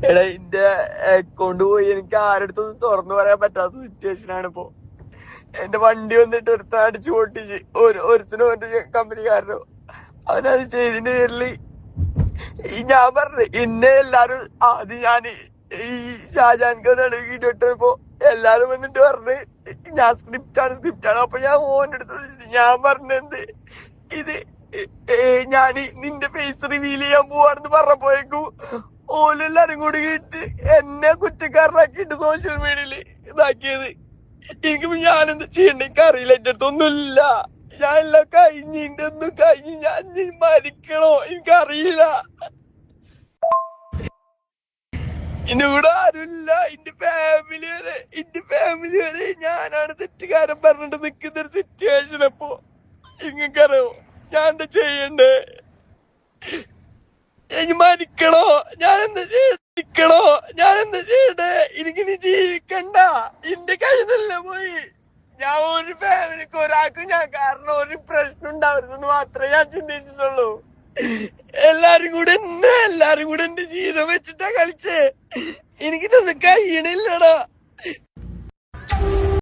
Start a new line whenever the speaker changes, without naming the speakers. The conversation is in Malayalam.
എടാ എന്റെ അക്കൗണ്ട് പോയി എനിക്ക് ആരടുത്തൊന്നും തുറന്നു പറയാൻ പറ്റാത്ത സിറ്റുവേഷൻ ആണ് ഇപ്പൊ. എന്റെ വണ്ടി വന്നിട്ട് ഒരുത്തൻ അടിച്ചു പൊട്ടിച്ച് ഒരുത്തിനോ എന്റെ കമ്പനിക്കാരനോ അവനത് ചെയ്തതിന്റെ പേരില് ഞാൻ പറഞ്ഞു ഇന്നെ എല്ലാരും ആദ്യം ഞാൻ ഈ ഷാജാൻക്ക് നടുക്കിട്ടിപ്പോ എല്ലാരും വന്നിട്ട് പറഞ്ഞ് ഞാൻ സ്ക്രിപ്റ്റ് ആണ്. അപ്പൊ ഞാൻ ഓന്റെ അടുത്ത് വിളിച്ചിട്ട് ഞാൻ പറഞ്ഞെന്ത് ഇത് ഞാൻ നിന്റെ ഫേസ് റിവീൽ ചെയ്യാൻ പോവാണെന്ന് പറഞ്ഞപ്പോയേക്കും ഓലെല്ലാരും കൂടി കേട്ട് എന്നെ കുറ്റക്കാരനാക്കിയിട്ട് സോഷ്യൽ മീഡിയയില് ഇതാക്കിയത്. എനിക്ക് ഞാനെന്താ ചെയ്യണ്ട, എനിക്ക് അറിയില്ല, എന്റെ അടുത്തൊന്നുമില്ല. ഞാൻ എല്ലാം കഴിഞ്ഞ് എന്റെ ഒന്നും കഴിഞ്ഞ് ഞാൻ മരിക്കണോ എനിക്കറിയില്ല. എന്റെ കൂടെ ആരുമില്ല, എന്റെ ഫാമിലി വരെ ഞാനാണ് തെറ്റുകാരൻ പറഞ്ഞിട്ട് നിക്കുന്ന ഒരു സിറ്റുവേഷൻ. അപ്പൊ നിങ്ങൾക്കറിയോ ഞാൻ എന്താ ചെയ്യണ്ടേ? എനിക്ക് മരിക്കണോ? ഞാൻ എന്താ ചെയ്യണ്ടേ? എനിക്കിനി ജീവിക്കണ്ട, എന്റെ കയ്യിന്നല്ല പോയി. ഞാൻ ഒരു ഫാമിലിക്ക് ഒരാൾക്കും ഞാൻ കാരണം ഒരു പ്രശ്നം ഉണ്ടാവരുതെന്ന് മാത്രമേ ഞാൻ ചിന്തിച്ചിട്ടുള്ളൂ. എല്ലാരും കൂടെ എന്റെ ജീവിതം വെച്ചിട്ടാ കളിച്ചേ. എനിക്കിതൊന്നും കഴിയണില്ലടാ.